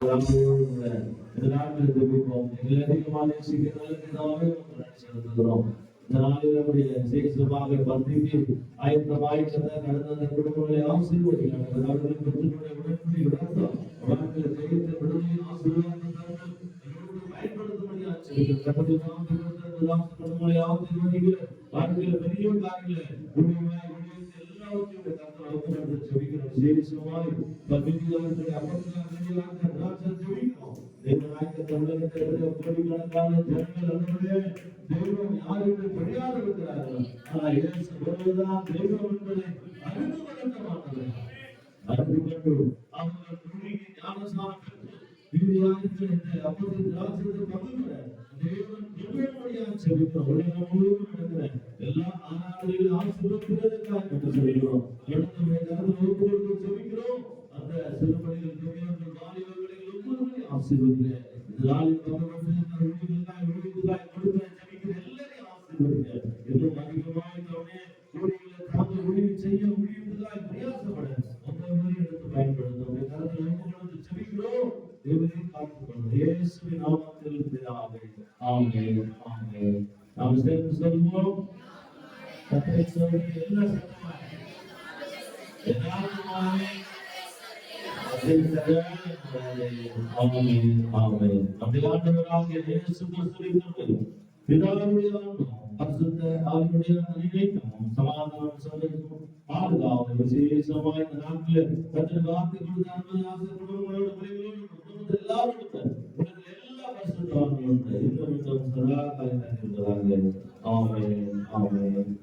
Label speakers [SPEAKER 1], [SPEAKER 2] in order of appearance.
[SPEAKER 1] இந்த நாட்கள் ஜெபிப்போம். அதிகமான சீக்கிரமாகவே செலுத்துகிறோம். இந்த நாளில் நம்முடைய விசேஷமாக பந்திக்கு ஆயத்தமாயிருக்கிற கடந்த குடும்பங்களை ஆசீர்வதிக்கிறார்கள். அவர்களுக்கு உடன்படி நடத்தும் வாழ்க்கையில் ஜெயித்த விடுதலை ஆசீர்வாதங்கள் பயன்படுத்தும்படியாக குடும்பங்களை ஆசீர்வதிக்கிற வாழ்க்கையில் பெரிய காரியங்களை விசேஷமாய் கோடிக்கணக்கான ஜனங்கள் தெய்வம் யாருக்கு தெரியாத இருக்கிறார்கள். ஆனால் ஒருவர்தான் தெய்வம் என்பதை அறிந்து கொள்ள மாட்டார்கள். அறிந்து கொண்டு அவர்கள் குறுகி ஞானஸ்நானம் பெற்று உலகம் முழுவதும் நடக்கிற எல்லா ஆராதனைகளும் ஆசீர்வதிக்கிறதுக்காக சொல்கிறோம். செபிக்கிறோம். அந்த சிறுபடிகள் ஆசீர்வதிங்க. செய்ய முடிவுதாய் பிரயாசப்பட எடுத்து பயன்படுத்தும். செபிக்கிறோம். தேவனையும் காத்துக்கொள்ளும். இயேசுவின் நாமத்தில் பிதாவே. ஆமென். ஆமென். நாம் சேர்ந்து சொல்வோம். கர்த்தரை சொல்லி எல்லா சத்தமாய் எல்லாருமாய் ஆமென். ஆமென். நம்முடைய ஆண்டவராகிய இயேசு கிறிஸ்துவின் பிதாவுடைய பரிசுத்த ஆவியுடைய நினைக்கும் சமாதானம் சந்தோஷம் பாதுகாப்பு விசேஷமாய் இந்த நாட்களில் கர்த்தர் வாக்கு கொடுத்த அன்பு ஆசீர்வாதங்களோடு பிள்ளைகளோடு எல்லாரும் எல்லா பரிசுத்தவான்களும் இந்த சதா காலம் ஆமென். ஆமென்.